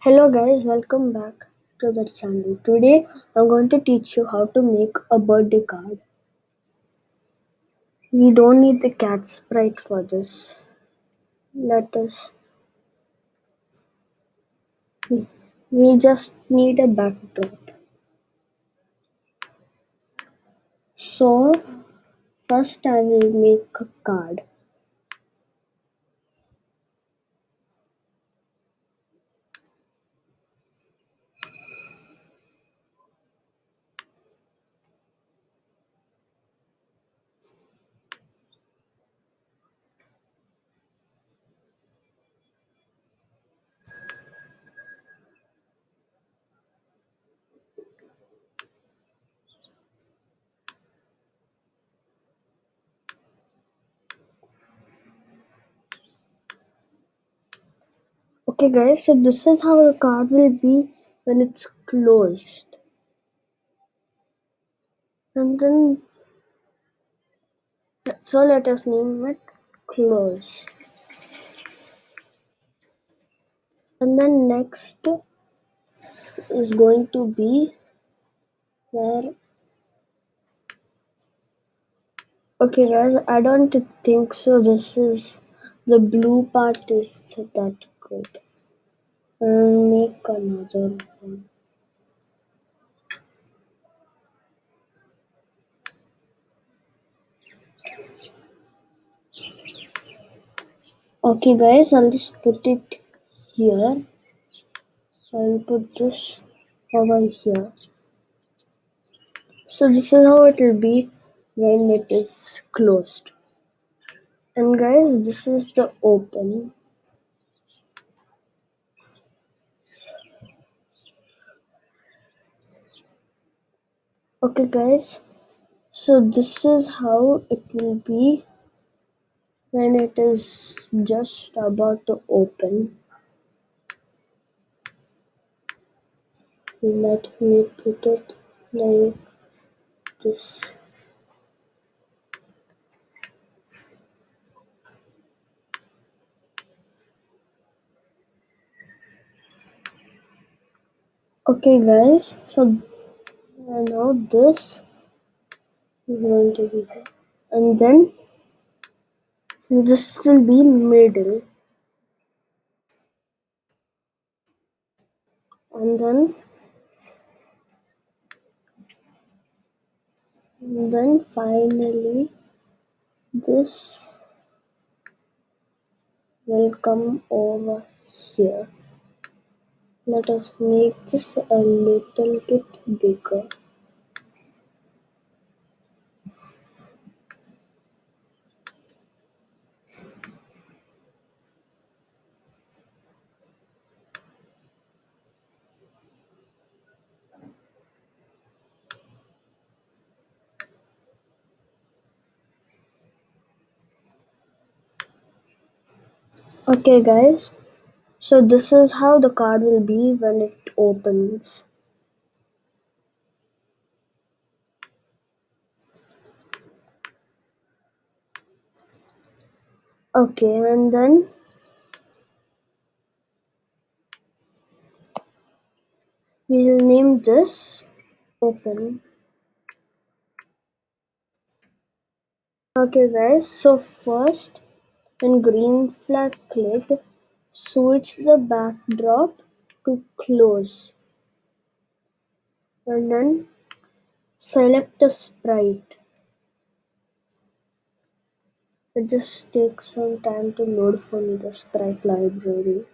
Hello guys, welcome back to the channel. Today I'm going to teach you how to make a birthday card. We don't need the cat sprite for this. Let us we just need a backdrop. So first I will make a card. Okay guys, so this is how the card will be when it's closed. And then so let us name it close. And then next is going to be where okay guys, I don't think so this is the blue part is that good. I'll make another one. Okay guys, I'll just put it here. I'll put this over here. So this is how it will be when it is closed. And guys, this is the open. Okay guys, so this is how it will be when it is just about to open. Let me put it like this. Okay guys, so now this is going to be here. And then this will be middle. And then finally this will come over here. Let us make this a little bit bigger. Okay guys, so this is how the card will be when it opens. Okay, and then we will name this open. Okay guys, so first when green flag clicked, switch the backdrop to close and then select a sprite. It just takes some time to load from the sprite library.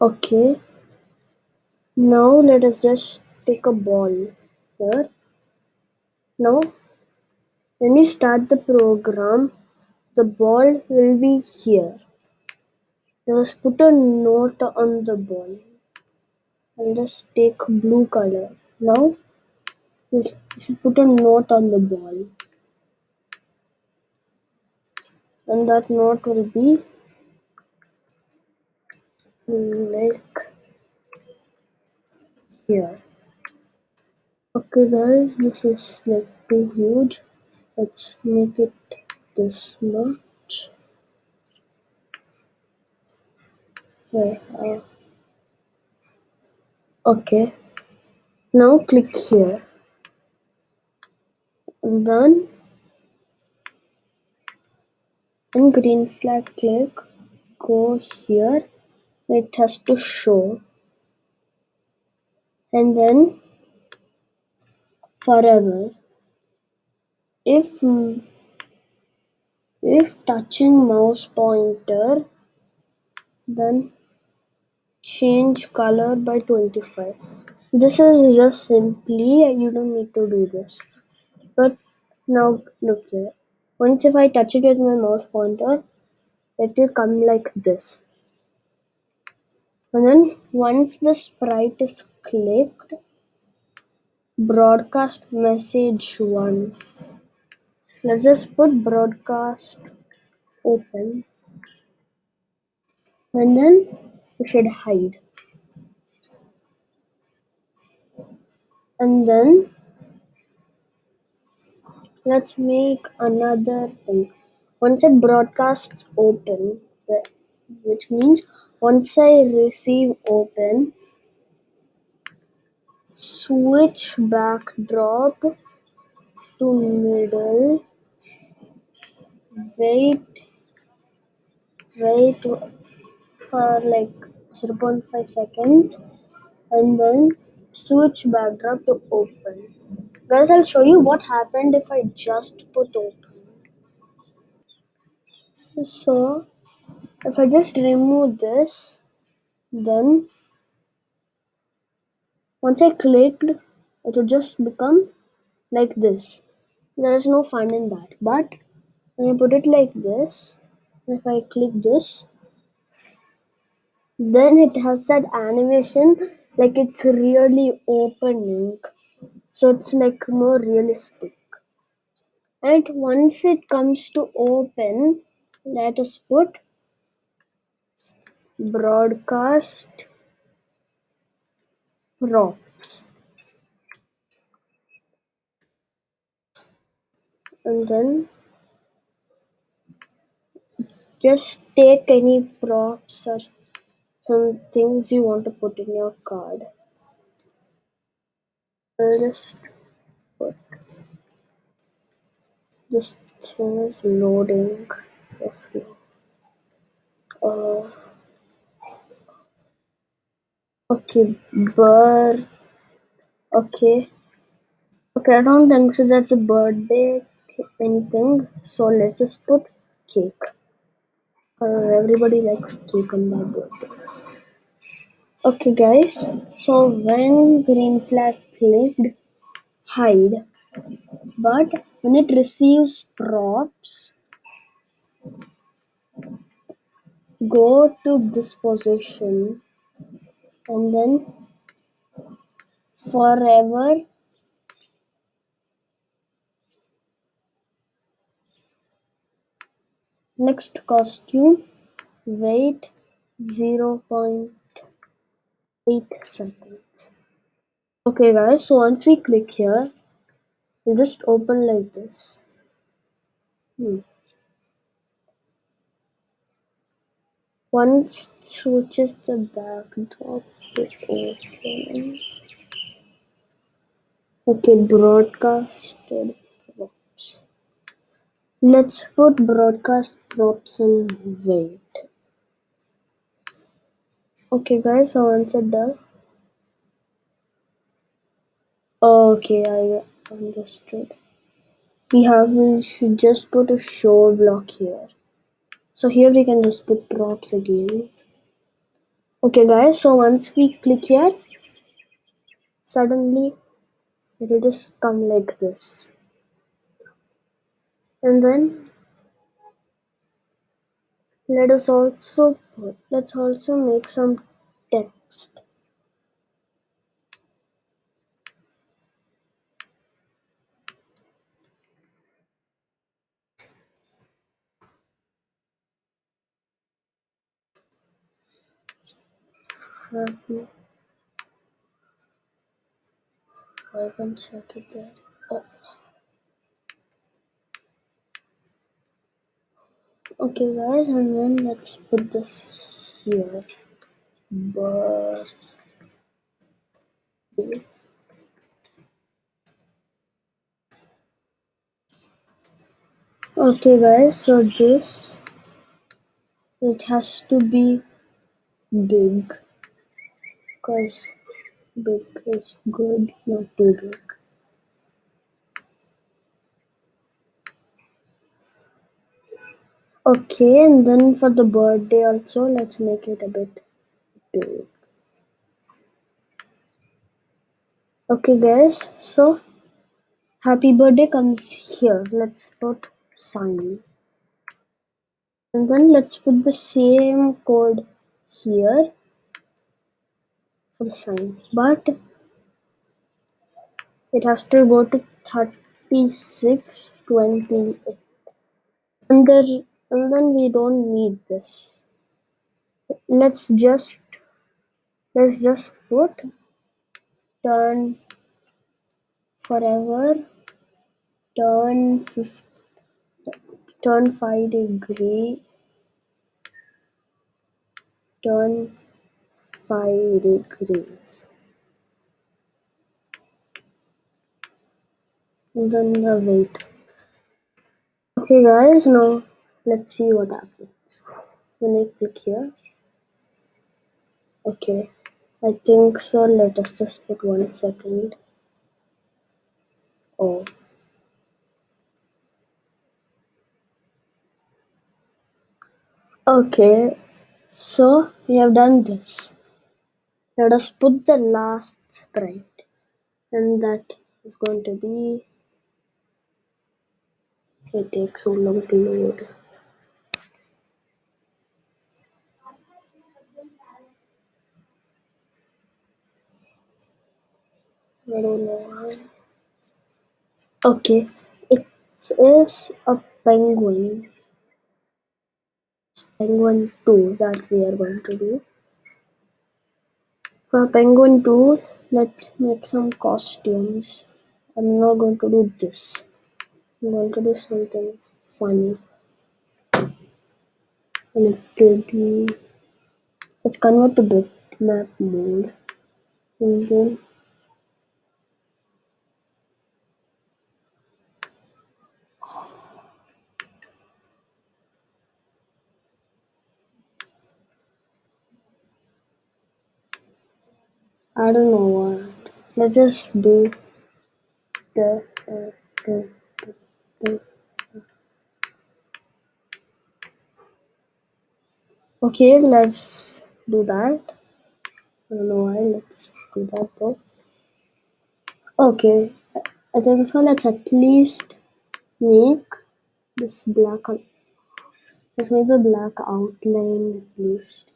Okay, now let us just take a ball here. Now when we start the program, the ball will be here. Let us put a note on the ball. I'll just take blue color. Now we should put a note on the ball. And that note will be like here. Okay guys, this is like too huge. Let's make it this much. Wait, okay. Now click here. And then in green flag click, go here. It has to show. And then forever. If touching mouse pointer, then change color by 25. This is just simply, you don't need to do this. But now look here. Once if I touch it with my mouse pointer, it will come like this. And then once the sprite is clicked, broadcast message 1. Let's just put broadcast open. And then it should hide. And then let's make another thing. Once it broadcasts open, which means once I receive open, switch backdrop to middle, wait for like 0.5 seconds, and then switch backdrop to open. Guys, I'll show you what happened if I just put open. So if I just remove this, then once I clicked, it would just become like this. There is no fun in that. But when I put it like this, if I click this, then it has that animation like it's really opening. So it's like more realistic. And once it comes to open, let us put broadcast props. And then just take any props or some things you want to put in your card. I'll just put this thing is loading. Yes, uh, okay, bird. Okay, okay. I don't think so. That's a birthday anything. So let's just put cake. Everybody likes cake on their birthday. Okay, guys. So when green flag clicked, hide. But when it receives props, go to this position and then forever next costume wait 0.8 seconds. Okay guys, so once we click here, we'll just open like this. Once switches the backdrop to open. Okay, broadcasted props. Let's put broadcast props and wait. Okay guys, so once it does. Okay, I understood. We should just put a show block here. So here we can just put props again. Okay guys, so once we click here, suddenly it will just come like this. And then let's also make some text. Happy. I can check it there. Oh. Okay, guys, and then let's put this here. Birthday. Okay, guys, so this it has to be big because big is good, not too big. Okay, and then for the birthday also, let's make it a bit big. Okay, guys, so happy birthday comes here. Let's put sign. And then let's put the same code here for the sign. But it has to go to 3628. And then we don't need this. Let's just let's just put turn forever, turn 50, turn 5 degree, turn 5 degrees. And then wait. Okay guys, now let's see what happens. When I click here. Okay. I think so. Let us just put 1 second. Oh. Okay. So we have done this. Let us put the last sprite. And that is going to be. It takes so long to load. I don't know why. Okay. It is a penguin. Penguin 2 that we are going to do. For penguin 2, let's make some costumes. I'm not going to do this. I'm going to do something funny. And it will be. Let's convert to bitmap mode. And then. I don't know what. Let's just do the. the, the. Okay, let's do that. I don't know why. Let's do that though. Okay, I think so. Let's at least make this black. Let's make the black outline at least.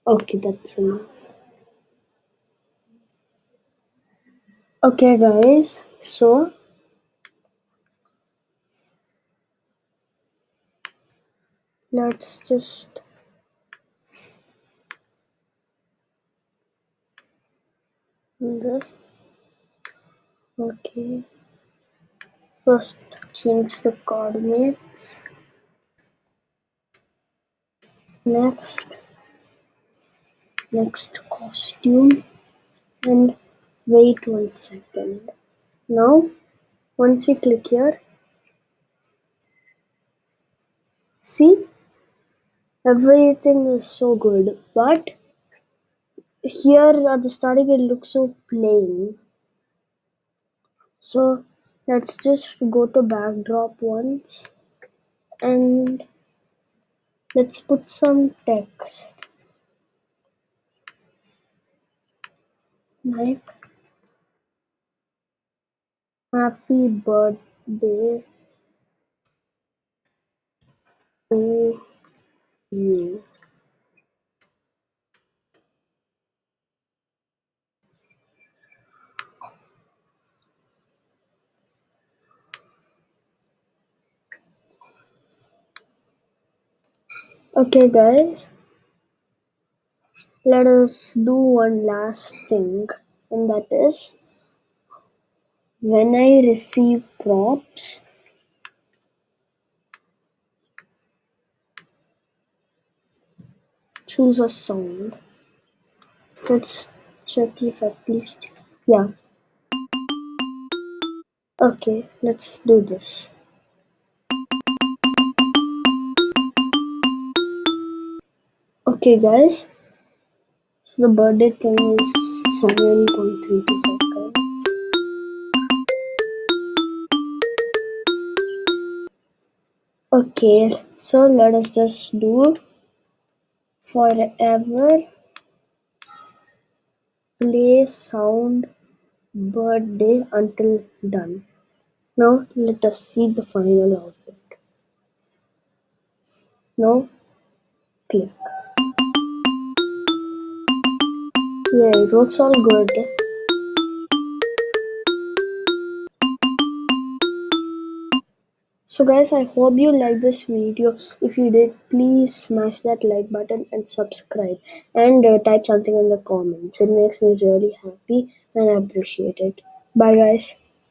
Okay, that's enough. Okay, guys. So let's just. Do this. Okay. First, change the coordinates. Next costume, and wait 1 second. Now, once we click here, see everything is so good, but here at the starting it looks so plain. So let's just go to backdrop once and let's put some text like happy birthday to you. Okay guys, let us do one last thing, and that is when I receive props, choose a sound. Let's check if at least. Yeah, okay, let's do this. Okay, guys, so the birthday thing is 7.32 seconds. Okay, so let us just do forever play sound birthday until done. Now let us see the final output. Now click. Yeah, it works all good. So guys, I hope you liked this video. If you did, please smash that like button and subscribe, and type something in the comments. It makes me really happy and I appreciate it. Bye guys.